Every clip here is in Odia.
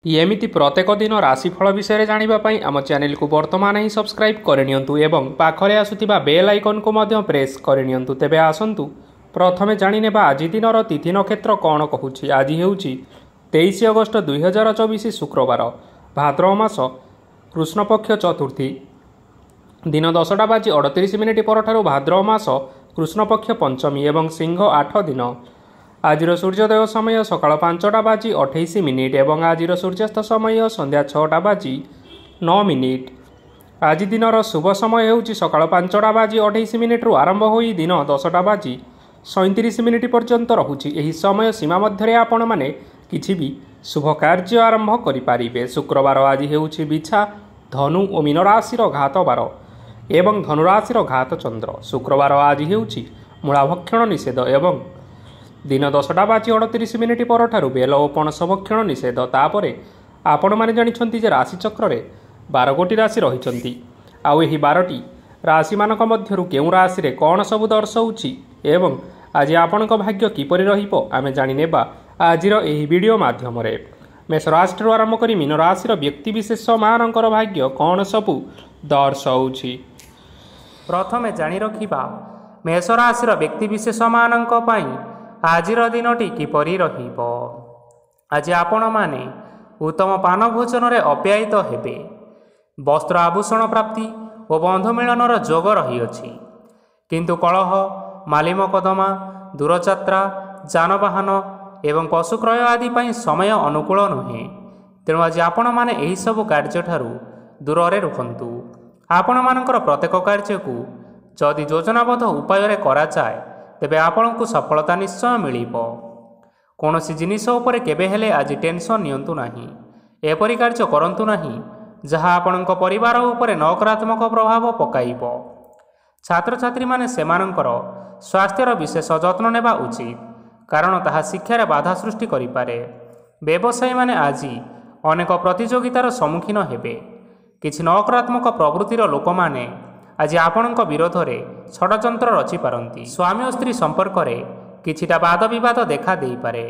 ଏମିତି ପ୍ରତ୍ୟେକ ଦିନ ରାଶିଫଳ ବିଷୟରେ ଜାଣିବା ପାଇଁ ଆମ ଚ୍ୟାନେଲକୁ ବର୍ତ୍ତମାନ ହିଁ ସବସ୍କ୍ରାଇବ୍ କରିନିଅନ୍ତୁ ଏବଂ ପାଖରେ ଆସୁଥିବା ବେଲ୍ ଆଇକନ୍କୁ ମଧ୍ୟ ପ୍ରେସ୍ କରିନିଅନ୍ତୁ। ତେବେ ଆସନ୍ତୁ ପ୍ରଥମେ ଜାଣିନେବା ଆଜି ଦିନର ତିଥି ନକ୍ଷତ୍ର କ'ଣ କହୁଛି। ଆଜି ହେଉଛି 23 ଅଗଷ୍ଟ 2024 ଶୁକ୍ରବାର, ଭାଦ୍ରବ ମାସ କୃଷ୍ଣପକ୍ଷ ଚତୁର୍ଥୀ, ଦିନ 10:38 ପରଠାରୁ ଭାଦ୍ରବ ମାସ କୃଷ୍ଣପକ୍ଷ ପଞ୍ଚମୀ ଏବଂ ସିଂହ 8 ଦିନ। ଆଜିର ସୂର୍ଯ୍ୟୋଦୟ ସମୟ ସକାଳ 5:28 ଏବଂ ଆଜିର ସୂର୍ଯ୍ୟାସ୍ତ ସମୟ ସନ୍ଧ୍ୟା 6:09। ଆଜି ଦିନର ଶୁଭ ସମୟ ହେଉଛି ସକାଳ 5:28ରୁ ଆରମ୍ଭ ହୋଇ ଦିନ 10:37 ପର୍ଯ୍ୟନ୍ତ ରହୁଛି। ଏହି ସମୟ ସୀମା ମଧ୍ୟରେ ଆପଣମାନେ କିଛି ବି ଶୁଭ କାର୍ଯ୍ୟ ଆରମ୍ଭ କରିପାରିବେ। ଶୁକ୍ରବାର ଆଜି ହେଉଛି ବିଛା, ଧନୁ ଓ ମୀନ ରାଶିର ଘାତ ବାର ଏବଂ ଧନୁରାଶିର ଘାତ ଚନ୍ଦ୍ର। ଶୁକ୍ରବାର ଆଜି ହେଉଛି ମୂଳାଭକ୍ଷଣ ନିଷେଧ ଏବଂ ଦିନ 10:38 ପରଠାରୁ ବେଲ ଓ ପଣସ ଭକ୍ଷଣ ନିଷେଧ। ତାପରେ ଆପଣମାନେ ଜାଣିଛନ୍ତି ଯେ ରାଶିଚକ୍ରରେ 12 ଗୋଟି ରାଶି ରହିଛନ୍ତି। ଆଉ ଏହି 12ଟି ରାଶିମାନଙ୍କ ମଧ୍ୟରୁ କେଉଁ ରାଶିରେ କ'ଣ ସବୁ ଦର୍ଶାଉଛି ଏବଂ ଆଜି ଆପଣଙ୍କ ଭାଗ୍ୟ କିପରି ରହିବ ଆମେ ଜାଣିନେବା ଆଜିର ଏହି ଭିଡ଼ିଓ ମାଧ୍ୟମରେ। ମେଷ ରାଶିଠାରୁ ଆରମ୍ଭ କରି ମୀନ ରାଶିର ବ୍ୟକ୍ତିବିଶେଷମାନଙ୍କର ଭାଗ୍ୟ କ'ଣ ସବୁ ଦର୍ଶାଉଛି। ପ୍ରଥମେ ଜାଣି ରଖିବା ମେଷ ରାଶିର ବ୍ୟକ୍ତିବିଶେଷମାନଙ୍କ ପାଇଁ ଆଜିର ଦିନଟି କିପରି ରହିବ। ଆଜି ଆପଣମାନେ ଉତ୍ତମ ପାନ ଭୋଜନରେ ଅପ୍ୟାୟିତ ହେବେ। ବସ୍ତ୍ର ଆଭୂଷଣ ପ୍ରାପ୍ତି ଓ ବନ୍ଧୁ ମିଳନର ଯୋଗ ରହିଅଛି। କିନ୍ତୁ କଳହ, ମାଲି ମକଦ୍ଦମା, ଦୂରଯାତ୍ରା, ଯାନବାହନ ଏବଂ ପଶୁ କ୍ରୟ ଆଦି ପାଇଁ ସମୟ ଅନୁକୂଳ ନୁହେଁ। ତେଣୁ ଆଜି ଆପଣମାନେ ଏହିସବୁ କାର୍ଯ୍ୟଠାରୁ ଦୂରରେ ରୁହନ୍ତୁ। ଆପଣମାନଙ୍କର ପ୍ରତ୍ୟେକ କାର୍ଯ୍ୟକୁ ଯଦି ଯୋଜନାବଦ୍ଧ ଉପାୟରେ କରାଯାଏ ତେବେ ଆପଣଙ୍କୁ ସଫଳତା ନିଶ୍ଚୟ ମିଳିବ। କୌଣସି ଜିନିଷ ଉପରେ କେବେ ହେଲେ ଆଜି ଟେନସନ୍ ନିଅନ୍ତୁ ନାହିଁ। ଏପରି କାର୍ଯ୍ୟ କରନ୍ତୁ ନାହିଁ ଯାହା ଆପଣଙ୍କ ପରିବାର ଉପରେ ନକାରାତ୍ମକ ପ୍ରଭାବ ପକାଇବ। ଛାତ୍ରଛାତ୍ରୀମାନେ ସେମାନଙ୍କର ସ୍ୱାସ୍ଥ୍ୟର ବିଶେଷ ଯତ୍ନ ନେବା ଉଚିତ, କାରଣ ତାହା ଶିକ୍ଷାରେ ବାଧା ସୃଷ୍ଟି କରିପାରେ। ବ୍ୟବସାୟୀମାନେ ଆଜି ଅନେକ ପ୍ରତିଯୋଗିତାର ସମ୍ମୁଖୀନ ହେବେ। କିଛି ନକାରାତ୍ମକ ପ୍ରବୃତ୍ତିର ଲୋକମାନେ ଆଜି ଆପଣଙ୍କ ବିରୋଧରେ ଷଡ଼ଯନ୍ତ୍ର ରଚିପାରନ୍ତି। ସ୍ୱାମୀ ଓ ସ୍ତ୍ରୀ ସମ୍ପର୍କରେ କିଛିଟା ବାଦ ବିବାଦ ଦେଖା ଦେଇପାରେ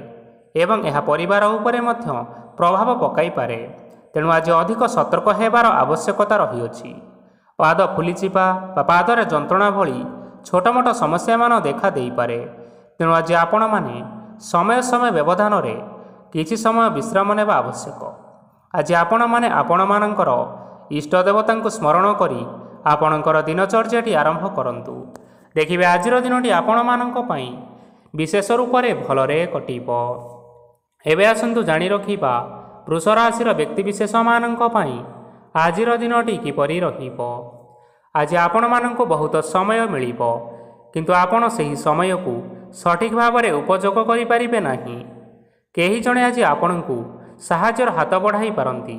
ଏବଂ ଏହା ପରିବାର ଉପରେ ମଧ୍ୟ ପ୍ରଭାବ ପକାଇପାରେ। ତେଣୁ ଆଜି ଅଧିକ ସତର୍କ ହେବାର ଆବଶ୍ୟକତା ରହିଅଛି। ପାଦ ଫୁଲିଯିବା ବା ପାଦରେ ଯନ୍ତ୍ରଣା ଭଳି ଛୋଟମୋଟ ସମସ୍ୟାମାନ ଦେଖା ଦେଇପାରେ। ତେଣୁ ଆଜି ଆପଣମାନେ ସମୟ ସମୟ ବ୍ୟବଧାନରେ କିଛି ସମୟ ବିଶ୍ରାମ ନେବା ଆବଶ୍ୟକ। ଆଜି ଆପଣମାନେ ଆପଣମାନଙ୍କର ଇଷ୍ଟ ଦେବତାଙ୍କୁ ସ୍ମରଣ କରି ଆପଣଙ୍କର ଦିନଚର୍ଯ୍ୟାଟି ଆରମ୍ଭ କରନ୍ତୁ। ଦେଖିବେ ଆଜିର ଦିନଟି ଆପଣମାନଙ୍କ ପାଇଁ ବିଶେଷ ରୂପରେ ଭଲରେ କଟିବ। ଏବେ ଆସନ୍ତୁ ଜାଣି ରଖିବା ବୃଷ ରାଶିର ବ୍ୟକ୍ତିବିଶେଷମାନଙ୍କ ପାଇଁ ଆଜିର ଦିନଟି କିପରି ରହିବ। ଆଜି ଆପଣମାନଙ୍କୁ ବହୁତ ସମୟ ମିଳିବ, କିନ୍ତୁ ଆପଣ ସେହି ସମୟକୁ ସଠିକ୍ ଭାବରେ ଉପଯୋଗ କରିପାରିବେ ନାହିଁ। କେହି ଜଣେ ଆଜି ଆପଣଙ୍କୁ ସାହାଯ୍ୟର ହାତ ବଢ଼ାଇ ପାରନ୍ତି।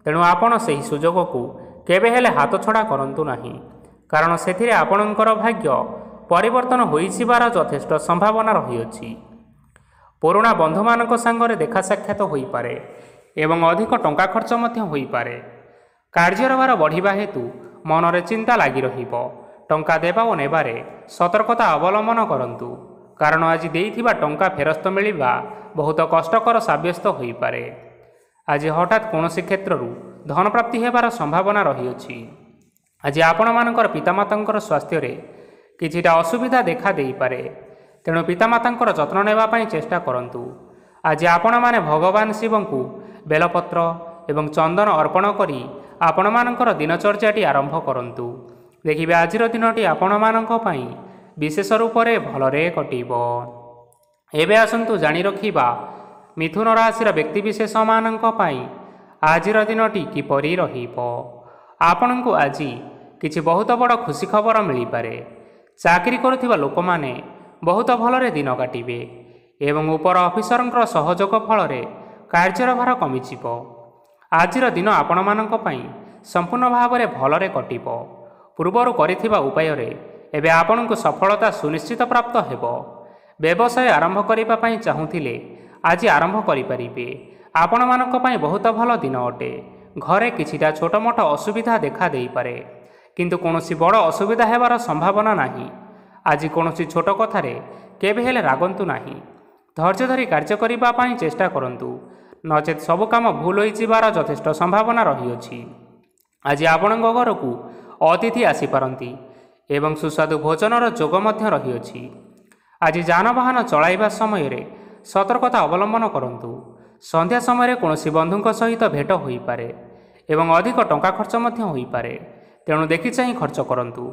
ତେଣୁ ଆପଣ ସେହି ସୁଯୋଗକୁ କେବେ ହେଲେ ହାତଛଡ଼ା କରନ୍ତୁ ନାହିଁ, କାରଣ ସେଥିରେ ଆପଣଙ୍କର ଭାଗ୍ୟ ପରିବର୍ତ୍ତନ ହୋଇଯିବାର ଯଥେଷ୍ଟ ସମ୍ଭାବନା ରହିଅଛି। ପୁରୁଣା ବନ୍ଧୁମାନଙ୍କ ସାଙ୍ଗରେ ଦେଖା ସାକ୍ଷାତ ହୋଇପାରେ ଏବଂ ଅଧିକ ଟଙ୍କା ଖର୍ଚ୍ଚ ମଧ୍ୟ ହୋଇପାରେ। କାର୍ଯ୍ୟର ଭାର ବଢ଼ିବା ହେତୁ ମନରେ ଚିନ୍ତା ଲାଗି ରହିବ। ଟଙ୍କା ଦେବା ଓ ନେବାରେ ସତର୍କତା ଅବଲମ୍ବନ କରନ୍ତୁ, କାରଣ ଆଜି ଦେଇଥିବା ଟଙ୍କା ଫେରସ୍ତ ମିଳିବା ବହୁତ କଷ୍ଟକର ସାବ୍ୟସ୍ତ ହୋଇପାରେ। ଆଜି ହଠାତ୍ କୌଣସି କ୍ଷେତ୍ରରୁ ଧନପ୍ରାପ୍ତି ହେବାର ସମ୍ଭାବନା ରହିଅଛି। ଆଜି ଆପଣମାନଙ୍କର ପିତାମାତାଙ୍କର ସ୍ୱାସ୍ଥ୍ୟରେ କିଛିଟା ଅସୁବିଧା ଦେଖା ଦେଇପାରେ। ତେଣୁ ପିତାମାତାଙ୍କର ଯତ୍ନ ନେବା ପାଇଁ ଚେଷ୍ଟା କରନ୍ତୁ। ଆଜି ଆପଣମାନେ ଭଗବାନ ଶିବଙ୍କୁ ବେଲପତ୍ର ଏବଂ ଚନ୍ଦନ ଅର୍ପଣ କରି ଆପଣମାନଙ୍କର ଦିନଚର୍ଯ୍ୟାଟି ଆରମ୍ଭ କରନ୍ତୁ। ଦେଖିବେ ଆଜିର ଦିନଟି ଆପଣମାନଙ୍କ ପାଇଁ ବିଶେଷ ରୂପରେ ଭଲରେ କଟିବ। ଏବେ ଆସନ୍ତୁ ଜାଣି ରଖିବା ମିଥୁନ ରାଶିର ବ୍ୟକ୍ତିବିଶେଷମାନଙ୍କ ପାଇଁ ଆଜିର ଦିନଟି କିପରି ରହିବ। ଆପଣଙ୍କୁ ଆଜି କିଛି ବହୁତ ବଡ଼ ଖୁସି ଖବର ମିଳିପାରେ। ଚାକିରି କରୁଥିବା ଲୋକମାନେ ବହୁତ ଭଲରେ ଦିନ କାଟିବେ ଏବଂ ଉପର ଅଫିସରଙ୍କର ସହଯୋଗ ଫଳରେ କାର୍ଯ୍ୟର ଭାର କମିଯିବ। ଆଜିର ଦିନ ଆପଣମାନଙ୍କ ପାଇଁ ସମ୍ପୂର୍ଣ୍ଣ ଭାବରେ ଭଲରେ କଟିବ। ପୂର୍ବରୁ କରିଥିବା ଉପାୟରେ ଏବେ ଆପଣଙ୍କୁ ସଫଳତା ସୁନିଶ୍ଚିତ ପ୍ରାପ୍ତ ହେବ। ବ୍ୟବସାୟ ଆରମ୍ଭ କରିବା ପାଇଁ ଚାହୁଁଥିଲେ ଆଜି ଆରମ୍ଭ କରିପାରିବେ। ଆପଣମାନଙ୍କ ପାଇଁ ବହୁତ ଭଲ ଦିନ ଅଟେ। ଘରେ କିଛିଟା ଛୋଟମୋଟ ଅସୁବିଧା ଦେଖା ଦେଇପାରେ, କିନ୍ତୁ କୌଣସି ବଡ଼ ଅସୁବିଧା ହେବାର ସମ୍ଭାବନା ନାହିଁ। ଆଜି କୌଣସି ଛୋଟ କଥାରେ କେବେ ହେଲେ ରାଗନ୍ତୁ ନାହିଁ। ଧୈର୍ଯ୍ୟ ଧରି କାର୍ଯ୍ୟ କରିବା ପାଇଁ ଚେଷ୍ଟା କରନ୍ତୁ, ନଚେତ୍ ସବୁ କାମ ଭୁଲ ହୋଇଯିବାର ଯଥେଷ୍ଟ ସମ୍ଭାବନା ରହିଅଛି। ଆଜି ଆପଣଙ୍କ ଘରକୁ ଅତିଥି ଆସିପାରନ୍ତି ଏବଂ ସୁସ୍ୱାଦୁ ଭୋଜନର ଯୋଗ ମଧ୍ୟ ରହିଅଛି। ଆଜି ଯାନବାହନ ଚଳାଇବା ସମୟରେ ସତର୍କତା ଅବଲମ୍ବନ କରନ୍ତୁ। ସନ୍ଧ୍ୟା ସମୟରେ କୌଣସି ବନ୍ଧୁଙ୍କ ସହିତ ଭେଟ ହୋଇପାରେ ଏବଂ ଅଧିକ ଟଙ୍କା ଖର୍ଚ୍ଚ ମଧ୍ୟ ହୋଇପାରେ, ତେଣୁ ଦେଖିଚାହିଁ ଖର୍ଚ୍ଚ କରନ୍ତୁ।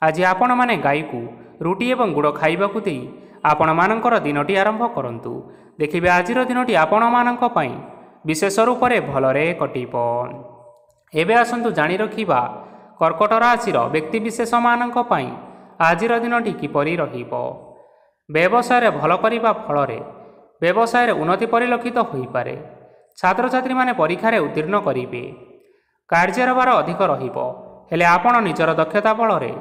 ଆଜି ଆପଣମାନେ ଗାଈକୁ ରୁଟି ଏବଂ ଗୁଡ଼ ଖାଇବାକୁ ଦେଇ ଆପଣମାନଙ୍କର ଦିନଟି ଆରମ୍ଭ କରନ୍ତୁ। ଦେଖିବେ ଆଜିର ଦିନଟି ଆପଣମାନଙ୍କ ପାଇଁ ବିଶେଷ ରୂପରେ ଭଲରେ କଟିବ। ଏବେ ଆସନ୍ତୁ ଜାଣି ରଖିବା କର୍କଟ ରାଶିର ବ୍ୟକ୍ତିବିଶେଷମାନଙ୍କ ପାଇଁ ଆଜିର ଦିନଟି କିପରି ରହିବ। ବ୍ୟବସାୟରେ ଭଲ କରିବା ଫଳରେ ବ୍ୟବସାୟରେ ଉନ୍ନତି ପରିଲକ୍ଷିତ ହୋଇପାରେ। ଛାତ୍ରଛାତ୍ରୀମାନେ ପରୀକ୍ଷାରେ ଉତ୍ତୀର୍ଣ୍ଣ କରିବେ। କାର୍ଯ୍ୟର ଭାର ଅଧିକ ରହିବ, ହେଲେ ଆପଣ ନିଜର ଦକ୍ଷତା ବଳରେ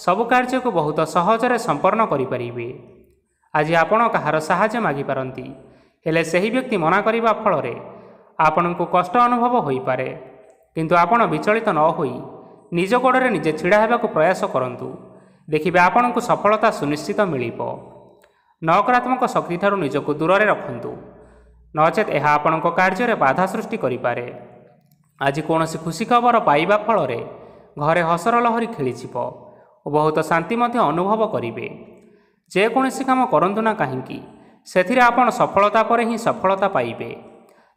ସବୁ କାର୍ଯ୍ୟକୁ ବହୁତ ସହଜରେ ସମ୍ପନ୍ନ କରିପାରିବେ। ଆଜି ଆପଣ କାହାର ସାହାଯ୍ୟ ମାଗିପାରନ୍ତି, ହେଲେ ସେହି ବ୍ୟକ୍ତି ମନା କରିବା ଫଳରେ ଆପଣଙ୍କୁ କଷ୍ଟ ଅନୁଭବ ହୋଇପାରେ। କିନ୍ତୁ ଆପଣ ବିଚଳିତ ନ ହୋଇ ନିଜ ଗୋଡ଼ରେ ନିଜେ ଛିଡ଼ା ହେବାକୁ ପ୍ରୟାସ କରନ୍ତୁ। ଦେଖିବେ ଆପଣଙ୍କୁ ସଫଳତା ସୁନିଶ୍ଚିତ ମିଳିବ। ନକାରାତ୍ମକ ଶକ୍ତିଠାରୁ ନିଜକୁ ଦୂରରେ ରଖନ୍ତୁ, ନଚେତ୍ ଏହା ଆପଣଙ୍କ କାର୍ଯ୍ୟରେ ବାଧା ସୃଷ୍ଟି କରିପାରେ। ଆଜି କୌଣସି ଖୁସି ଖବର ପାଇବା ଫଳରେ ଘରେ ହସର ଲହରୀ ଖେଳିଯିବ ଓ ବହୁତ ଶାନ୍ତି ମଧ୍ୟ ଅନୁଭବ କରିବେ। ଯେକୌଣସି କାମ କରନ୍ତୁ ନା କାହିଁକି, ସେଥିରେ ଆପଣ ସଫଳତା ପରେ ହିଁ ସଫଳତା ପାଇବେ।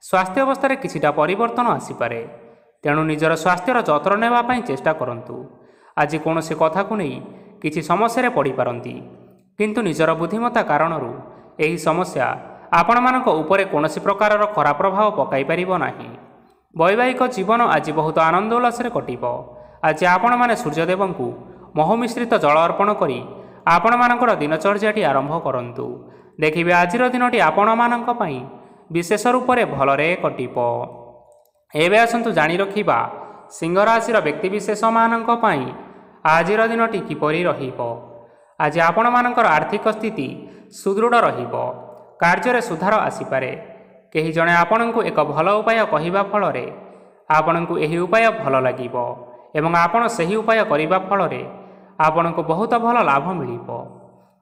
ସ୍ୱାସ୍ଥ୍ୟ ଅବସ୍ଥାରେ କିଛିଟା ପରିବର୍ତ୍ତନ ଆସିପାରେ, ତେଣୁ ନିଜର ସ୍ୱାସ୍ଥ୍ୟର ଯତ୍ନ ନେବା ପାଇଁ ଚେଷ୍ଟା କରନ୍ତୁ। ଆଜି କୌଣସି କଥାକୁ ନେଇ କିଛି ସମସ୍ୟାରେ ପଡ଼ିପାରନ୍ତି, କିନ୍ତୁ ନିଜର ବୁଦ୍ଧିମତ୍ତା କାରଣରୁ ଏହି ସମସ୍ୟା ଆପଣମାନଙ୍କ ଉପରେ କୌଣସି ପ୍ରକାରର ଖରାପ ପ୍ରଭାବ ପକାଇ ପାରିବ ନାହିଁ। ବୈବାହିକ ଜୀବନ ଆଜି ବହୁତ ଆନନ୍ଦ ଉଲ୍ଲାସରେ କଟିବ। ଆଜି ଆପଣମାନେ ସୂର୍ଯ୍ୟଦେବଙ୍କୁ ମହୁ ମିଶ୍ରିତ ଜଳ ଅର୍ପଣ କରି ଆପଣମାନଙ୍କର ଦିନଚର୍ଯ୍ୟାଟି ଆରମ୍ଭ କରନ୍ତୁ। ଦେଖିବେ ଆଜିର ଦିନଟି ଆପଣମାନଙ୍କ ପାଇଁ ବିଶେଷ ରୂପରେ ଭଲରେ କଟିବ। ଏବେ ଆସନ୍ତୁ ଜାଣି ରଖିବା ସିଂହ ରାଶିର ବ୍ୟକ୍ତିବିଶେଷମାନଙ୍କ ପାଇଁ ଆଜିର ଦିନଟି କିପରି ରହିବ। ଆଜି ଆପଣମାନଙ୍କର ଆର୍ଥିକ ସ୍ଥିତି ସୁଦୃଢ଼ ରହିବ। କାର୍ଯ୍ୟରେ ସୁଧାର ଆସିପାରେ। କେହି ଜଣେ ଆପଣଙ୍କୁ ଏକ ଭଲ ଉପାୟ କହିବା ଫଳରେ ଆପଣଙ୍କୁ ଏହି ଉପାୟ ଭଲ ଲାଗିବ ଏବଂ ଆପଣ ସେହି ଉପାୟ କରିବା ଫଳରେ ଆପଣଙ୍କୁ ବହୁତ ଭଲ ଲାଭ ମିଳିବ।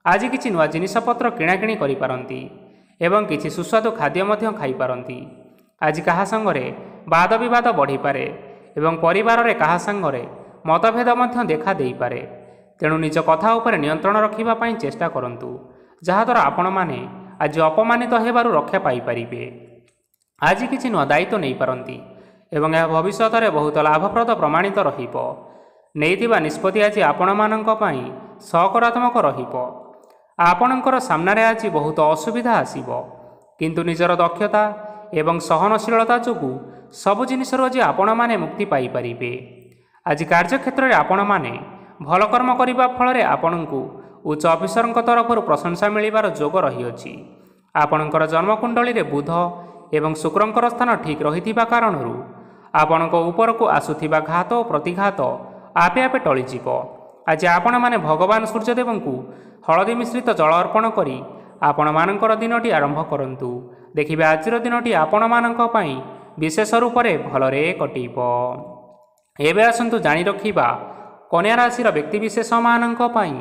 ଆଜି କିଛି ନୂଆ ଜିନିଷପତ୍ର କିଣାକିଣି କରିପାରନ୍ତି ଏବଂ କିଛି ସୁସ୍ୱାଦୁ ଖାଦ୍ୟ ମଧ୍ୟ ଖାଇପାରନ୍ତି। ଆଜି କାହା ସାଙ୍ଗରେ ବାଦ ବିବାଦ ବଢ଼ିପାରେ ଏବଂ ପରିବାରରେ କାହା ସାଙ୍ଗରେ ମତଭେଦ ମଧ୍ୟ ଦେଖା ଦେଇପାରେ। ତେଣୁ ନିଜ କଥା ଉପରେ ନିୟନ୍ତ୍ରଣ ରଖିବା ପାଇଁ ଚେଷ୍ଟା କରନ୍ତୁ, ଯାହାଦ୍ୱାରା ଆପଣମାନେ ଆଜି ଅପମାନିତ ହେବାରୁ ରକ୍ଷା ପାଇପାରିବେ। ଆଜି କିଛି ନୂଆ ଦାୟିତ୍ୱ ନେଇପାରନ୍ତି ଏବଂ ଏହା ଭବିଷ୍ୟତରେ ବହୁତ ଲାଭପ୍ରଦ ପ୍ରମାଣିତ ରହିବ। ନେଇଥିବା ନିଷ୍ପତ୍ତି ଆଜି ଆପଣମାନଙ୍କ ପାଇଁ ସକାରାତ୍ମକ ରହିବ। ଆପଣଙ୍କର ସାମ୍ନାରେ ଆଜି ବହୁତ ଅସୁବିଧା ଆସିବ, କିନ୍ତୁ ନିଜର ଦକ୍ଷତା ଏବଂ ସହନଶୀଳତା ଯୋଗୁଁ ସବୁ ଜିନିଷରୁ ଆଜି ଆପଣମାନେ ମୁକ୍ତି ପାଇପାରିବେ। ଆଜି କାର୍ଯ୍ୟକ୍ଷେତ୍ରରେ ଆପଣମାନେ ଭଲ କର୍ମ କରିବା ଫଳରେ ଆପଣଙ୍କୁ ଉଚ୍ଚ ଅଫିସରଙ୍କ ତରଫରୁ ପ୍ରଶଂସା ମିଳିବାର ଯୋଗ ରହିଅଛି। ଆପଣଙ୍କର ଜନ୍ମକୁଣ୍ଡଳୀରେ ବୁଧ ଏବଂ ଶୁକ୍ରଙ୍କର ସ୍ଥାନ ଠିକ୍ ରହିଥିବା କାରଣରୁ ଆପଣଙ୍କ ଉପରକୁ ଆସୁଥିବା ଘାତ ଓ ପ୍ରତିଘାତ ଆପେ ଆପେ ଟଳିଯିବ। ଆଜି ଆପଣମାନେ ଭଗବାନ ସୂର୍ଯ୍ୟଦେବଙ୍କୁ ହଳଦୀ ମିଶ୍ରିତ ଜଳ ଅର୍ପଣ କରି ଆପଣମାନଙ୍କର ଦିନଟି ଆରମ୍ଭ କରନ୍ତୁ। ଦେଖିବେ ଆଜିର ଦିନଟି ଆପଣମାନଙ୍କ ପାଇଁ ବିଶେଷ ରୂପରେ ଭଲରେ କଟିବ। ଏବେ ଆସନ୍ତୁ ଜାଣି ରଖିବା କନ୍ୟା ରାଶିର ବ୍ୟକ୍ତିବିଶେଷମାନଙ୍କ ପାଇଁ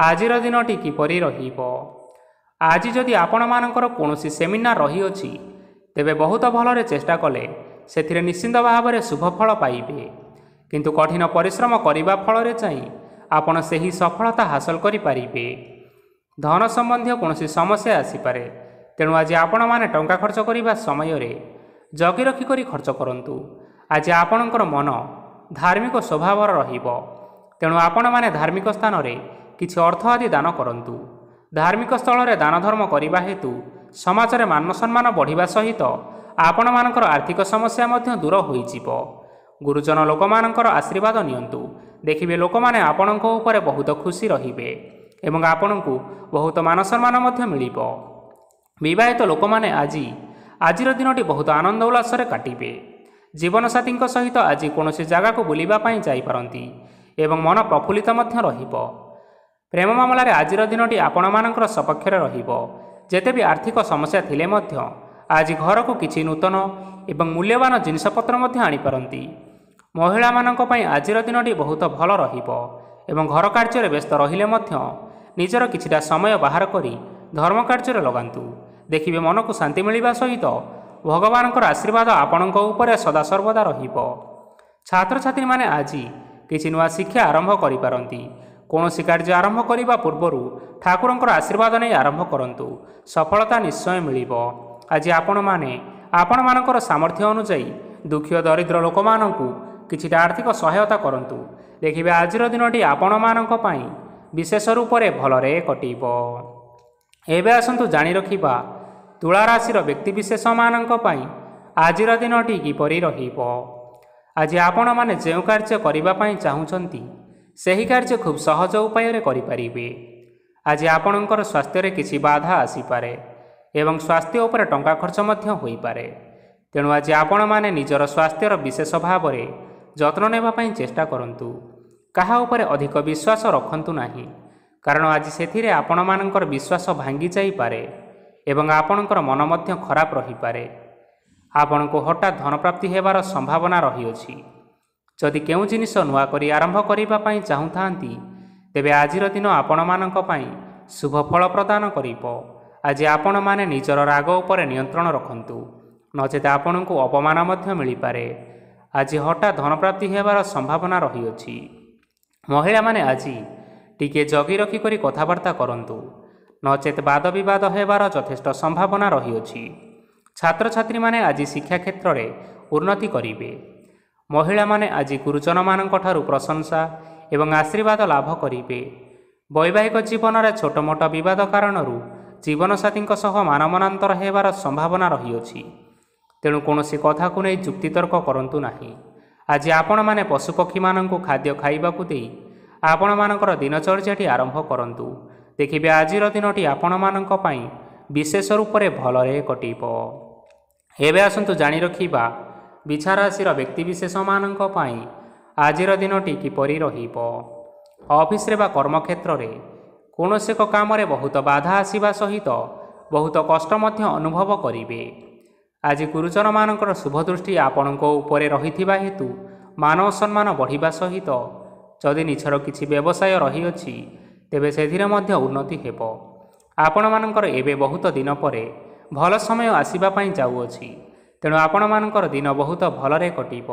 ଆଜିର ଦିନଟି କିପରି ରହିବ। ଆଜି ଯଦି ଆପଣମାନଙ୍କର କୌଣସି ସେମିନାର ରହିଅଛି, ତେବେ ବହୁତ ଭଲରେ ଚେଷ୍ଟା କଲେ ସେଥିରେ ନିଶ୍ଚିନ୍ତ ଭାବରେ ଶୁଭ ଫଳ ପାଇବେ। କିନ୍ତୁ କଠିନ ପରିଶ୍ରମ କରିବା ଫଳରେ ଯାଇ ଆପଣ ସେହି ସଫଳତା ହାସଲ କରିପାରିବେ। ଧନ ସମ୍ବନ୍ଧୀୟ କୌଣସି ସମସ୍ୟା ଆସିପାରେ, ତେଣୁ ଆଜି ଆପଣମାନେ ଟଙ୍କା ଖର୍ଚ୍ଚ କରିବା ସମୟରେ ଜଗି ରଖି କରି ଖର୍ଚ୍ଚ କରନ୍ତୁ। ଆଜି ଆପଣଙ୍କର ମନ ଧାର୍ମିକ ସ୍ୱଭାବର ରହିବ, ତେଣୁ ଆପଣମାନେ ଧାର୍ମିକ ସ୍ଥାନରେ କିଛି ଅର୍ଥ ଆଦି ଦାନ କରନ୍ତୁ। ଧାର୍ମିକ ସ୍ଥଳରେ ଦାନ ଧର୍ମ କରିବା ହେତୁ ସମାଜରେ ମାନ ସମ୍ମାନ ବଢ଼ିବା ସହିତ ଆପଣମାନଙ୍କର ଆର୍ଥିକ ସମସ୍ୟା ମଧ୍ୟ ଦୂର ହୋଇଯିବ। ଗୁରୁଜନ ଲୋକମାନଙ୍କର ଆଶୀର୍ବାଦ ନିଅନ୍ତୁ। ଦେଖିବେ ଲୋକମାନେ ଆପଣଙ୍କ ଉପରେ ବହୁତ ଖୁସି ରହିବେ ଏବଂ ଆପଣଙ୍କୁ ବହୁତ ମାନ ସମ୍ମାନ ମଧ୍ୟ ମିଳିବ। ବିବାହିତ ଲୋକମାନେ ଆଜିର ଦିନଟି ବହୁତ ଆନନ୍ଦ ଉଲ୍ଲାସରେ କାଟିବେ। ଜୀବନସାଥୀଙ୍କ ସହିତ ଆଜି କୌଣସି ଜାଗାକୁ ବୁଲିବା ପାଇଁ ଯାଇପାରନ୍ତି ଏବଂ ମନ ପ୍ରଫୁଲ୍ଲିତ ମଧ୍ୟ ରହିବ। ପ୍ରେମ ମାମଲାରେ ଆଜିର ଦିନଟି ଆପଣମାନଙ୍କର ସପକ୍ଷରେ ରହିବ। ଯେତେ ବି ଆର୍ଥିକ ସମସ୍ୟା ଥିଲେ ମଧ୍ୟ ଆଜି ଘରକୁ କିଛି ନୂତନ ଏବଂ ମୂଲ୍ୟବାନ ଜିନିଷପତ୍ର ମଧ୍ୟ ଆଣିପାରନ୍ତି। ମହିଳାମାନଙ୍କ ପାଇଁ ଆଜିର ଦିନଟି ବହୁତ ଭଲ ରହିବ ଏବଂ ଘର କାର୍ଯ୍ୟରେ ବ୍ୟସ୍ତ ରହିଲେ ମଧ୍ୟ ନିଜର କିଛିଟା ସମୟ ବାହାର କରି ଧର୍ମ କାର୍ଯ୍ୟରେ ଲଗାନ୍ତୁ। ଦେଖିବେ ମନକୁ ଶାନ୍ତି ମିଳିବା ସହିତ ଭଗବାନଙ୍କର ଆଶୀର୍ବାଦ ଆପଣଙ୍କ ଉପରେ ସଦାସର୍ବଦା ରହିବ। ଛାତ୍ରଛାତ୍ରୀମାନେ ଆଜି କିଛି ନୂଆ ଶିକ୍ଷା ଆରମ୍ଭ କରିପାରନ୍ତି। କୌଣସି କାର୍ଯ୍ୟ ଆରମ୍ଭ କରିବା ପୂର୍ବରୁ ଠାକୁରଙ୍କର ଆଶୀର୍ବାଦ ନେଇ ଆରମ୍ଭ କରନ୍ତୁ। ସଫଳତା ନିଶ୍ଚୟ ମିଳିବ। ଆଜି ଆପଣମାନଙ୍କର ସାମର୍ଥ୍ୟ ଅନୁଯାୟୀ ଦୁଃଖୀ ଓ ଦରିଦ୍ର ଲୋକମାନଙ୍କୁ କିଛିଟା ଆର୍ଥିକ ସହାୟତା କରନ୍ତୁ। ଦେଖିବେ ଆଜିର ଦିନଟି ଆପଣମାନଙ୍କ ପାଇଁ ବିଶେଷ ରୂପରେ ଭଲରେ କଟିବ। ଏବେ ଆସନ୍ତୁ ଜାଣି ରଖିବା ତୁଳା ରାଶିର ବ୍ୟକ୍ତିବିଶେଷମାନଙ୍କ ପାଇଁ ଆଜିର ଦିନଟି କିପରି ରହିବ। ଆଜି ଆପଣମାନେ ଯେଉଁ କାର୍ଯ୍ୟ କରିବା ପାଇଁ ଚାହୁଁଛନ୍ତି ସେହି କାର୍ଯ୍ୟ ଖୁବ୍ ସହଜ ଉପାୟରେ କରିପାରିବେ। ଆଜି ଆପଣଙ୍କର ସ୍ୱାସ୍ଥ୍ୟରେ କିଛି ବାଧା ଆସିପାରେ ଏବଂ ସ୍ୱାସ୍ଥ୍ୟ ଉପରେ ଟଙ୍କା ଖର୍ଚ୍ଚ ମଧ୍ୟ ହୋଇପାରେ। ତେଣୁ ଆଜି ଆପଣମାନେ ନିଜର ସ୍ୱାସ୍ଥ୍ୟର ବିଶେଷ ଭାବରେ ଯତ୍ନ ନେବା ପାଇଁ ଚେଷ୍ଟା କରନ୍ତୁ। କାହା ଉପରେ ଅଧିକ ବିଶ୍ୱାସ ରଖନ୍ତୁ ନାହିଁ, କାରଣ ଆଜି ସେଥିରେ ଆପଣମାନଙ୍କର ବିଶ୍ୱାସ ଭାଙ୍ଗି ଯାଇପାରେ ଏବଂ ଆପଣଙ୍କର ମନ ମଧ୍ୟ ଖରାପ ରହିପାରେ। ଆପଣଙ୍କୁ ହଠାତ୍ ଧନପ୍ରାପ୍ତି ହେବାର ସମ୍ଭାବନା ରହିଅଛି। ଯଦି କେଉଁ ଜିନିଷ ନୂଆ କରି ଆରମ୍ଭ କରିବା ପାଇଁ ଚାହୁଁଥାନ୍ତି, ତେବେ ଆଜିର ଦିନ ଆପଣମାନଙ୍କ ପାଇଁ ଶୁଭ ଫଳ ପ୍ରଦାନ କରିବ। ଆଜି ଆପଣମାନେ ନିଜର ରାଗ ଉପରେ ନିୟନ୍ତ୍ରଣ ରଖନ୍ତୁ, ନଚେତ ଆପଣଙ୍କୁ ଅପମାନ ମଧ୍ୟ ମିଳିପାରେ। ଆଜି ହଠାତ୍ ଧନପ୍ରାପ୍ତି ହେବାର ସମ୍ଭାବନା ରହିଅଛି। ମହିଳାମାନେ ଆଜି ଟିକିଏ ଜଗି ରଖିକରି କଥାବାର୍ତ୍ତା କରନ୍ତୁ, ନଚେତ ବାଦ ବିବାଦ ହେବାର ଯଥେଷ୍ଟ ସମ୍ଭାବନା ରହିଅଛି। ଛାତ୍ରଛାତ୍ରୀମାନେ ଆଜି ଶିକ୍ଷା କ୍ଷେତ୍ରରେ ଉନ୍ନତି କରିବେ। ମହିଳାମାନେ ଆଜି ଗୁରୁଜନମାନଙ୍କଠାରୁ ପ୍ରଶଂସା ଏବଂ ଆଶୀର୍ବାଦ ଲାଭ କରିବେ। ବୈବାହିକ ଜୀବନରେ ଛୋଟ ମୋଟ ବିବାଦ କାରଣରୁ ଜୀବନସାଥୀଙ୍କ ସହ ମାନମନାନ୍ତର ହେବାର ସମ୍ଭାବନା ରହିଅଛି। ତେଣୁ କୌଣସି କଥାକୁ ନେଇ ଯୁକ୍ତିତର୍କ କରନ୍ତୁ ନାହିଁ। ଆଜି ଆପଣମାନେ ପଶୁପକ୍ଷୀମାନଙ୍କୁ ଖାଦ୍ୟ ଖାଇବାକୁ ଦେଇ ଆପଣମାନଙ୍କର ଦିନଚର୍ଯ୍ୟାଟି ଆରମ୍ଭ କରନ୍ତୁ। ଦେଖିବେ ଆଜିର ଦିନଟି ଆପଣମାନଙ୍କ ପାଇଁ ବିଶେଷ ରୂପରେ ଭଲରେ କଟିବ। ଏବେ ଆସନ୍ତୁ ଜାଣି ରଖିବା ବିଛା ରାଶିର ବ୍ୟକ୍ତିବିଶେଷମାନଙ୍କ ପାଇଁ ଆଜିର ଦିନଟି କିପରି ରହିବ। ଅଫିସରେ ବା କର୍ମକ୍ଷେତ୍ରରେ କୌଣସି ଏକ କାମରେ ବହୁତ ବାଧା ଆସିବା ସହିତ ବହୁତ କଷ୍ଟ ମଧ୍ୟ ଅନୁଭବ କରିବେ। ଆଜି ଗୁରୁଜନମାନଙ୍କର ଶୁଭ ଦୃଷ୍ଟି ଆପଣଙ୍କ ଉପରେ ରହିଥିବା ହେତୁ ମାନ ଓ ସମ୍ମାନ ବଢ଼ିବା ସହିତ ଯଦି ନିଜର କିଛି ବ୍ୟବସାୟ ରହିଅଛି, ତେବେ ସେଥିରେ ମଧ୍ୟ ଉନ୍ନତି ହେବ। ଆପଣମାନଙ୍କର ଏବେ ବହୁତ ଦିନ ପରେ ଭଲ ସମୟ ଆସିବା ପାଇଁ ଯାଉଅଛି। ତେଣୁ ଆପଣମାନଙ୍କର ଦିନ ବହୁତ ଭଲରେ କଟିବ।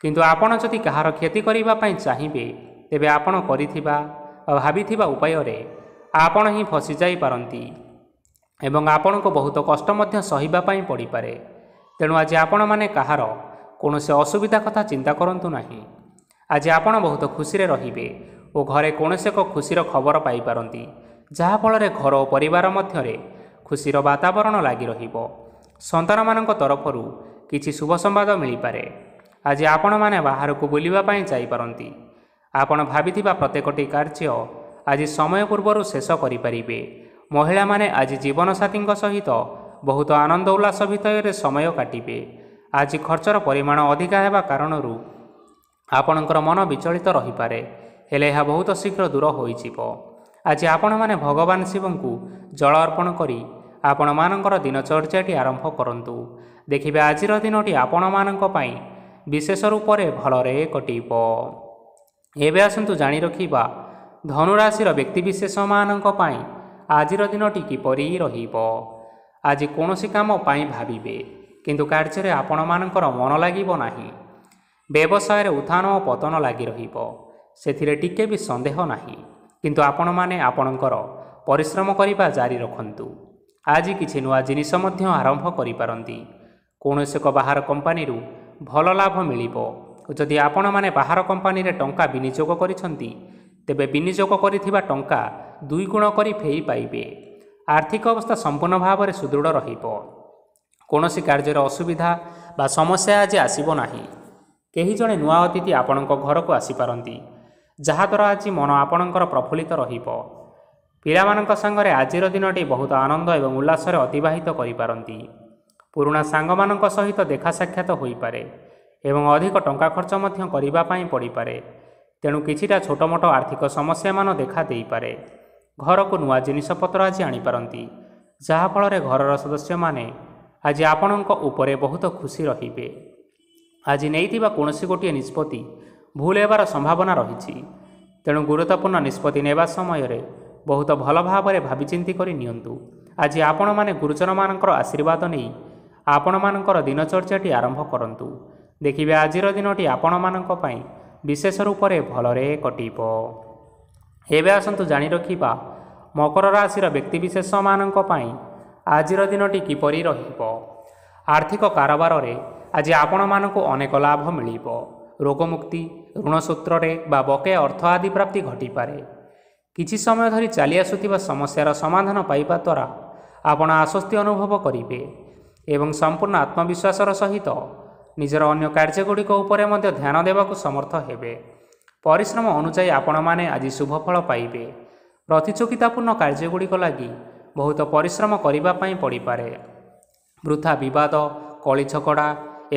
କିନ୍ତୁ ଆପଣ ଯଦି କାହାର କ୍ଷତି କରିବା ପାଇଁ ଚାହିଁବେ, ତେବେ ଆପଣ କରିଥିବା ବା ଭାବିଥିବା ଉପାୟରେ ଆପଣ ହିଁ ଫସିଯାଇପାରନ୍ତି ଏବଂ ଆପଣଙ୍କୁ ବହୁତ କଷ୍ଟ ମଧ୍ୟ ସହିବା ପାଇଁ ପଡ଼ିପାରେ। ତେଣୁ ଆଜି ଆପଣମାନେ କାହାର କୌଣସି ଅସୁବିଧା କଥା ଚିନ୍ତା କରନ୍ତୁ ନାହିଁ। ଆଜି ଆପଣ ବହୁତ ଖୁସିରେ ରହିବେ ଓ ଘରେ କୌଣସି ଏକ ଖୁସିର ଖବର ପାଇପାରନ୍ତି, ଯାହାଫଳରେ ଘର ଓ ପରିବାର ମଧ୍ୟରେ ଖୁସିର ବାତାବରଣ ଲାଗି ରହିବ। ସନ୍ତାନମାନଙ୍କ ତରଫରୁ କିଛି ଶୁଭ ସମ୍ବାଦ ମିଳିପାରେ। ଆଜି ଆପଣମାନେ ବାହାରକୁ ବୁଲିବା ପାଇଁ ଯାଇପାରନ୍ତି। ଆପଣ ଭାବିଥିବା ପ୍ରତ୍ୟେକଟି କାର୍ଯ୍ୟ ଆଜି ସମୟ ପୂର୍ବରୁ ଶେଷ କରିପାରିବେ। ମହିଳାମାନେ ଆଜି ଜୀବନସାଥୀଙ୍କ ସହିତ ବହୁତ ଆନନ୍ଦ ଉଲ୍ଲାସ ଭିତରେ ସମୟ କାଟିବେ। ଆଜି ଖର୍ଚ୍ଚର ପରିମାଣ ଅଧିକା ହେବା କାରଣରୁ ଆପଣଙ୍କର ମନ ବିଚଳିତ ରହିପାରେ, ହେଲେ ଏହା ବହୁତ ଶୀଘ୍ର ଦୂର ହୋଇଯିବ। ଆଜି ଆପଣମାନେ ଭଗବାନ ଶିବଙ୍କୁ ଜଳ ଅର୍ପଣ କରି ଆପଣମାନଙ୍କର ଦିନଚର୍ଯ୍ୟାଟି ଆରମ୍ଭ କରନ୍ତୁ। ଦେଖିବେ ଆଜିର ଦିନଟି ଆପଣମାନଙ୍କ ପାଇଁ ବିଶେଷ ରୂପରେ ଭଲରେ କଟିବ। ଏବେ ଆସନ୍ତୁ ଜାଣି ରଖିବା ଧନୁରାଶିର ବ୍ୟକ୍ତିବିଶେଷମାନଙ୍କ ପାଇଁ ଆଜିର ଦିନଟି କିପରି ରହିବ। ଆଜି କୌଣସି କାମ ପାଇଁ ଭାବିବେ, କିନ୍ତୁ କାର୍ଯ୍ୟରେ ଆପଣମାନଙ୍କର ମନ ଲାଗିବ ନାହିଁ। ବ୍ୟବସାୟରେ ଉତ୍ଥାନ ଓ ପତନ ଲାଗି ରହିବ, ସେଥିରେ ଟିକେ ବି ସନ୍ଦେହ ନାହିଁ। କିନ୍ତୁ ଆପଣମାନେ ଆପଣଙ୍କର ପରିଶ୍ରମ କରିବା ଜାରି ରଖନ୍ତୁ। ଆଜି କିଛି ନୂଆ ଜିନିଷ ମଧ୍ୟ ଆରମ୍ଭ କରିପାରନ୍ତି। କୌଣସି ଏକ ବାହାର କମ୍ପାନୀରୁ ଭଲ ଲାଭ ମିଳିବ। ଯଦି ଆପଣମାନେ ବାହାର କମ୍ପାନୀରେ ଟଙ୍କା ବିନିଯୋଗ କରିଛନ୍ତି, ତେବେ ବିନିଯୋଗ କରିଥିବା ଟଙ୍କା 2 ଗୁଣ କରି ଫେରି ପାଇବେ। ଆର୍ଥିକ ଅବସ୍ଥା ସମ୍ପୂର୍ଣ୍ଣ ଭାବରେ ସୁଦୃଢ଼ ରହିବ। କୌଣସି କାର୍ଯ୍ୟରେ ଅସୁବିଧା ବା ସମସ୍ୟା ଆଜି ଆସିବ ନାହିଁ। କେହି ଜଣେ ନୂଆ ଅତିଥି ଆପଣଙ୍କ ଘରକୁ ଆସିପାରନ୍ତି, ଯାହାଦ୍ୱାରା ଆଜି ମନ ଆପଣଙ୍କର ପ୍ରଫୁଲ୍ଲିତ ରହିବ। ପିଲାମାନଙ୍କ ସାଙ୍ଗରେ ଆଜିର ଦିନଟି ବହୁତ ଆନନ୍ଦ ଏବଂ ଉଲ୍ଲାସରେ ଅତିବାହିତ କରିପାରନ୍ତି। ପୁରୁଣା ସାଙ୍ଗମାନଙ୍କ ସହିତ ଦେଖା ସାକ୍ଷାତ ହୋଇପାରେ ଏବଂ ଅଧିକ ଟଙ୍କା ଖର୍ଚ୍ଚ ମଧ୍ୟ କରିବା ପାଇଁ ପଡ଼ିପାରେ। ତେଣୁ କିଛିଟା ଛୋଟମୋଟ ଆର୍ଥିକ ସମସ୍ୟାମାନ ଦେଖା ଦେଇପାରେ। ଘରକୁ ନୂଆ ଜିନିଷପତ୍ର ଆଜି ଆଣିପାରନ୍ତି, ଯାହାଫଳରେ ଘରର ସଦସ୍ୟମାନେ ଆଜି ଆପଣଙ୍କ ଉପରେ ବହୁତ ଖୁସି ରହିବେ। ଆଜି ନେଇଥିବା କୌଣସି ଗୋଟିଏ ନିଷ୍ପତ୍ତି ଭୁଲ ହେବାର ସମ୍ଭାବନା ରହିଛି। ତେଣୁ ଗୁରୁତ୍ୱପୂର୍ଣ୍ଣ ନିଷ୍ପତ୍ତି ନେବା ସମୟରେ ବହୁତ ଭଲ ଭାବରେ ଭାବିଚିନ୍ତି କରି ନିଅନ୍ତୁ। ଆଜି ଆପଣମାନେ ଗୁରୁଜନମାନଙ୍କର ଆଶୀର୍ବାଦ ନେଇ ଆପଣମାନଙ୍କର ଦିନଚର୍ଯ୍ୟାଟି ଆରମ୍ଭ କରନ୍ତୁ। ଦେଖିବେ ଆଜିର ଦିନଟି ଆପଣମାନଙ୍କ ପାଇଁ ବିଶେଷ ରୂପରେ ଭଲରେ କଟିବ। ଏବେ ଆସନ୍ତୁ ଜାଣି ରଖିବା ମକର ରାଶିର ବ୍ୟକ୍ତିବିଶେଷମାନଙ୍କ ପାଇଁ ଆଜିର ଦିନଟି କିପରି ରହିବ। ଆର୍ଥିକ କାରବାରରେ ଆଜି ଆପଣମାନଙ୍କୁ ଅନେକ ଲାଭ ମିଳିବ। ରୋଗମୁକ୍ତି, ଋଣ ସୂତ୍ରରେ ବା ବକେୟା ଅର୍ଥ ଆଦି ପ୍ରାପ୍ତି ଘଟିପାରେ। କିଛି ସମୟ ଧରି ଚାଲି ଆସୁଥିବା ସମସ୍ୟାର ସମାଧାନ ପାଇବା ଦ୍ୱାରା ଆପଣ ଆଶ୍ୱସ୍ତି ଅନୁଭବ କରିବେ ଏବଂ ସମ୍ପୂର୍ଣ୍ଣ ଆତ୍ମବିଶ୍ୱାସର ସହିତ ନିଜର ଅନ୍ୟ କାର୍ଯ୍ୟଗୁଡ଼ିକ ଉପରେ ମଧ୍ୟ ଧ୍ୟାନ ଦେବାକୁ ସମର୍ଥ ହେବେ। ପରିଶ୍ରମ ଅନୁଯାୟୀ ଆପଣମାନେ ଆଜି ଶୁଭଫଳ ପାଇବେ। ପ୍ରତିଯୋଗିତାପୂର୍ଣ୍ଣ କାର୍ଯ୍ୟଗୁଡ଼ିକ ଲାଗି ବହୁତ ପରିଶ୍ରମ କରିବା ପାଇଁ ପଡ଼ିପାରେ। ବୃଥା ବିବାଦ, କଳି ଝଗଡ଼ା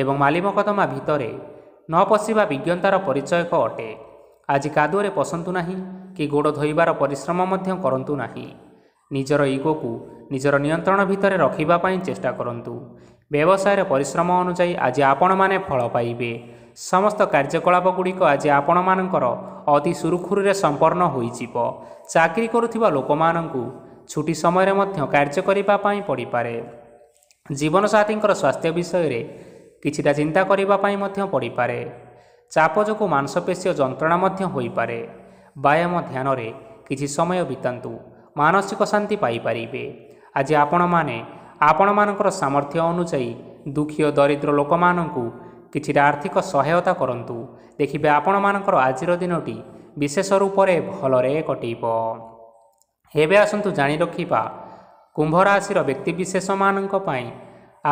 ଏବଂ ମାଲିମକଦ୍ଦମା ଭିତରେ ନ ପଶିବା ବିଜ୍ଞତାର ପରିଚୟକ ଅଟେ। ଆଜି କାଦୁଅରେ ପଶନ୍ତୁ ନାହିଁ କି ଗୋଡ଼ ଧୋଇବାର ପରିଶ୍ରମ ମଧ୍ୟ କରନ୍ତୁ ନାହିଁ। ନିଜର ଇଗୋକୁ ନିଜର ନିୟନ୍ତ୍ରଣ ଭିତରେ ରଖିବା ପାଇଁ ଚେଷ୍ଟା କରନ୍ତୁ। ବ୍ୟବସାୟରେ ପରିଶ୍ରମ ଅନୁଯାୟୀ ଆଜି ଆପଣମାନେ ଫଳ ପାଇବେ। ସମସ୍ତ କାର୍ଯ୍ୟକଳାପ ଗୁଡ଼ିକ ଆଜି ଆପଣମାନଙ୍କର ଅତି ସୁରୁଖୁରୁରେ ସମ୍ପନ୍ନ ହୋଇଯିବ। ଚାକିରି କରୁଥିବା ଲୋକମାନଙ୍କୁ ଛୁଟି ସମୟରେ ମଧ୍ୟ କାର୍ଯ୍ୟ କରିବା ପାଇଁ ପଡ଼ିପାରେ। ଜୀବନସାଥୀଙ୍କର ସ୍ୱାସ୍ଥ୍ୟ ବିଷୟରେ କିଛିଟା ଚିନ୍ତା କରିବା ପାଇଁ ମଧ୍ୟ ପଡ଼ିପାରେ। ଚାପ ଯୋଗୁଁ ମାଂସପେଶୀୟ ଯନ୍ତ୍ରଣା ମଧ୍ୟ ହୋଇପାରେ। ବ୍ୟାୟାମ ଧ୍ୟାନରେ କିଛି ସମୟ ବିତାନ୍ତୁ, ମାନସିକ ଶାନ୍ତି ପାଇପାରିବେ। ଆଜି ଆପଣମାନେ ଆପଣମାନଙ୍କର ସାମର୍ଥ୍ୟ ଅନୁଯାୟୀ ଦୁଃଖୀ ଓ ଦରିଦ୍ର ଲୋକମାନଙ୍କୁ କିଛିଟା ଆର୍ଥିକ ସହାୟତା କରନ୍ତୁ। ଦେଖିବେ ଆପଣମାନଙ୍କର ଆଜିର ଦିନଟି ବିଶେଷ ରୂପରେ ଭଲରେ କଟିବ। ଏବେ ଆସନ୍ତୁ ଜାଣି ରଖିବା କୁମ୍ଭ ରାଶିର ବ୍ୟକ୍ତିବିଶେଷମାନଙ୍କ ପାଇଁ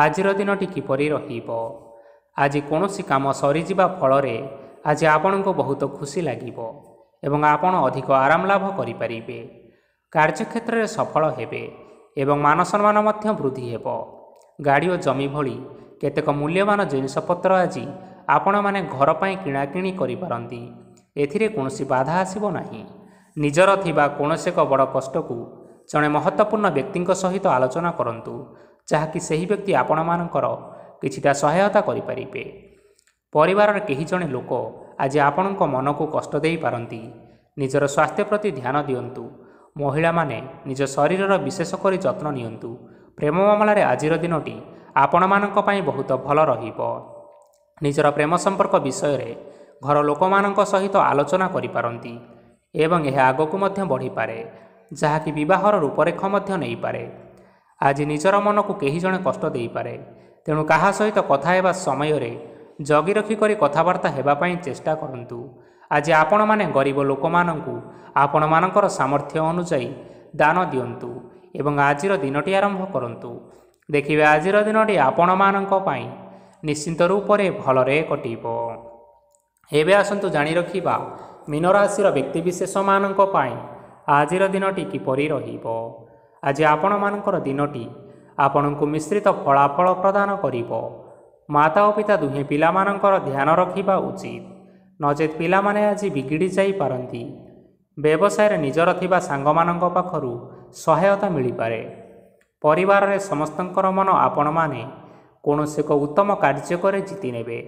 ଆଜିର ଦିନଟି କିପରି ରହିବ। ଆଜି କୌଣସି କାମ ସରିଯିବା ଫଳରେ ଆଜି ଆପଣଙ୍କୁ ବହୁତ ଖୁସି ଲାଗିବ ଏବଂ ଆପଣ ଅଧିକ ଆରାମ ଲାଭ କରିପାରିବେ। କାର୍ଯ୍ୟକ୍ଷେତ୍ରରେ ସଫଳ ହେବେ ଏବଂ ମାନସମ୍ମାନ ମଧ୍ୟ ବୃଦ୍ଧି ହେବ। ଗାଡ଼ି ଓ ଜମି ଭଳି କେତେକ ମୂଲ୍ୟବାନ ଜିନିଷପତ୍ର ଆଜି ଆପଣମାନେ ଘର ପାଇଁ କିଣାକିଣି କରିପାରନ୍ତି। ଏଥିରେ କୌଣସି ବାଧା ଆସିବ ନାହିଁ। ନିଜର ଥିବା କୌଣସି ଏକ ବଡ଼ କଷ୍ଟକୁ ଜଣେ ମହତ୍ତ୍ୱପୂର୍ଣ୍ଣ ବ୍ୟକ୍ତିଙ୍କ ସହିତ ଆଲୋଚନା କରନ୍ତୁ, ଯାହାକି ସେହି ବ୍ୟକ୍ତି ଆପଣମାନଙ୍କର କିଛିଟା ସହାୟତା କରିପାରିବେ। ପରିବାରର କେହି ଜଣେ ଲୋକ ଆଜି ଆପଣଙ୍କ ମନକୁ କଷ୍ଟ ଦେଇପାରନ୍ତି। ନିଜର ସ୍ୱାସ୍ଥ୍ୟ ପ୍ରତି ଧ୍ୟାନ ଦିଅନ୍ତୁ। ମହିଳାମାନେ ନିଜ ଶରୀରର ବିଶେଷ କରି ଯତ୍ନ ନିଅନ୍ତୁ। ପ୍ରେମ ମାମଲାରେ ଆଜିର ଦିନଟି ଆପଣମାନଙ୍କ ପାଇଁ ବହୁତ ଭଲ ରହିବ। ନିଜର ପ୍ରେମ ସମ୍ପର୍କ ବିଷୟରେ ଘର ଲୋକମାନଙ୍କ ସହିତ ଆଲୋଚନା କରିପାରନ୍ତି ଏବଂ ଏହା ଆଗକୁ ମଧ୍ୟ ବଢ଼ିପାରେ, ଯାହାକି ବିବାହର ରୂପରେଖ ମଧ୍ୟ ନେଇପାରେ। ଆଜି ନିଜର ମନକୁ କେହି ଜଣେ କଷ୍ଟ ଦେଇପାରେ, ତେଣୁ କାହା ସହିତ କଥା ହେବା ସମୟରେ ଜଗି ରଖି କରି କଥାବାର୍ତ୍ତା ହେବା ପାଇଁ ଚେଷ୍ଟା କରନ୍ତୁ। ଆଜି ଆପଣମାନେ ଗରିବ ଲୋକମାନଙ୍କୁ ଆପଣମାନଙ୍କର ସାମର୍ଥ୍ୟ ଅନୁଯାୟୀ ଦାନ ଦିଅନ୍ତୁ ଏବଂ ଆଜିର ଦିନଟି ଆରମ୍ଭ କରନ୍ତୁ। ଦେଖିବେ ଆଜିର ଦିନଟି ଆପଣମାନଙ୍କ ପାଇଁ ନିଶ୍ଚିନ୍ତ ରୂପରେ ଭଲରେ କଟିବ। ଏବେ ଆସନ୍ତୁ ଜାଣି ରଖିବା ମୀନ ରାଶିର ବ୍ୟକ୍ତିବିଶେଷମାନଙ୍କ ପାଇଁ ଆଜିର ଦିନଟି କିପରି ରହିବ। ଆଜି ଆପଣମାନଙ୍କର ଦିନଟି ଆପଣଙ୍କୁ ମିଶ୍ରିତ ଫଳାଫଳ ପ୍ରଦାନ କରିବ। ମାତା ଓ ପିତା ଦୁହେଁ ପିଲାମାନଙ୍କର ଧ୍ୟାନ ରଖିବା ଉଚିତ, ନଚେତ୍ ପିଲାମାନେ ଆଜି ବିଗିଡ଼ି ଯାଇପାରନ୍ତି। ବ୍ୟବସାୟରେ ନିଜର ଥିବା ସାଙ୍ଗମାନଙ୍କ ପାଖରୁ ସହାୟତା ମିଳିପାରେ। ପରିବାରରେ ସମସ୍ତଙ୍କର ମନ ଆପଣମାନେ କୌଣସି ଏକ ଉତ୍ତମ କାର୍ଯ୍ୟ କରି ଜିତିନେବେ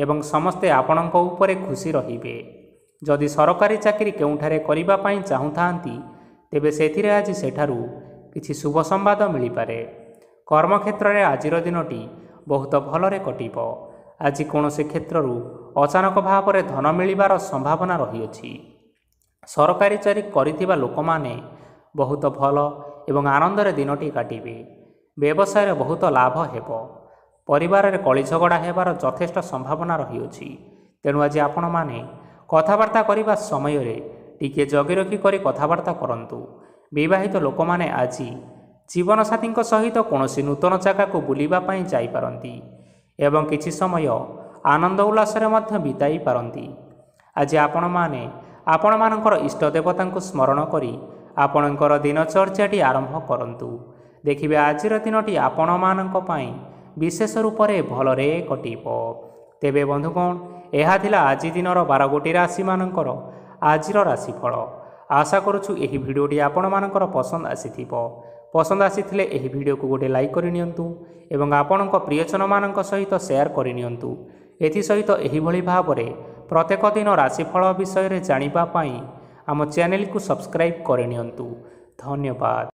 ଏବଂ ସମସ୍ତେ ଆପଣଙ୍କ ଉପରେ ଖୁସି ରହିବେ। ଯଦି ସରକାରୀ ଚାକିରି କେଉଁଠାରେ କରିବା ପାଇଁ ଚାହୁଁଥାନ୍ତି, ତେବେ ସେଥିରେ ଆଜି ସେଠାରୁ କିଛି ଶୁଭ ସମ୍ବାଦ ମିଳିପାରେ। କର୍ମକ୍ଷେତ୍ରରେ ଆଜିର ଦିନଟି ବହୁତ ଭଲରେ କଟିବ। ଆଜି କୌଣସି କ୍ଷେତ୍ରରୁ ଅଚାନକ ଭାବରେ ଧନ ମିଳିବାର ସମ୍ଭାବନା ରହିଅଛି। ସରକାରୀ ଚାକିରି କରିଥିବା ଲୋକମାନେ ବହୁତ ଭଲ ଏବଂ ଆନନ୍ଦରେ ଦିନଟି କାଟିବେ। ବ୍ୟବସାୟରେ ବହୁତ ଲାଭ ହେବ। ପରିବାରରେ କଳି ଝଗଡ଼ା ହେବାର ଯଥେଷ୍ଟ ସମ୍ଭାବନା ରହିଅଛି, ତେଣୁ ଆଜି ଆପଣମାନେ କଥାବାର୍ତ୍ତା କରିବା ସମୟରେ ଟିକିଏ ଜଗି ରଖି କରି କଥାବାର୍ତ୍ତା କରନ୍ତୁ। ବିବାହିତ ଲୋକମାନେ ଆଜି ଜୀବନସାଥୀଙ୍କ ସହିତ କୌଣସି ନୂତନ ଜାଗାକୁ ବୁଲିବା ପାଇଁ ଯାଇପାରନ୍ତି ଏବଂ କିଛି ସମୟ ଆନନ୍ଦ ଉଲ୍ଲାସରେ ମଧ୍ୟ ବିତାଇ ପାରନ୍ତି। ଆଜି ଆପଣମାନେ ଆପଣମାନଙ୍କର ଇଷ୍ଟ ଦେବତାଙ୍କୁ ସ୍ମରଣ କରି ଆପଣଙ୍କର ଦିନଚର୍ଯ୍ୟାଟି ଆରମ୍ଭ କରନ୍ତୁ। ଦେଖିବେ ଆଜିର ଦିନଟି ଆପଣମାନଙ୍କ ପାଇଁ ବିଶେଷ ରୂପରେ ଭଲରେ କଟିବ। ତେବେ ବନ୍ଧୁଗଣ, ଏହା ଥିଲା ଆଜି ଦିନର 12ଗୋଟି ରାଶିମାନଙ୍କର ଆଜିର ରାଶିଫଳ। ଆଶା କରୁଛୁ ଏହି ଭିଡ଼ିଓଟି ଆପଣମାନଙ୍କର ପସନ୍ଦ ଆସିଥିବ। ପସନ୍ଦ ଆସିଥିଲେ ଏହି ଭିଡ଼ିଓକୁ ଗୋଟେ ଲାଇକ୍ କରିନିଅନ୍ତୁ ଏବଂ ଆପଣଙ୍କ ପ୍ରିୟଜନମାନଙ୍କ ସହିତ ସେୟାର କରିନିଅନ୍ତୁ। ଏଥିସହିତ ଏହିଭଳି ଭାବରେ ପ୍ରତ୍ୟେକ ଦିନ ରାଶିଫଳ ବିଷୟରେ ଜାଣିବା ପାଇଁ ଆମ ଚ୍ୟାନେଲକୁ ସବସ୍କ୍ରାଇବ୍ କରିନିଅନ୍ତୁ। ଧନ୍ୟବାଦ।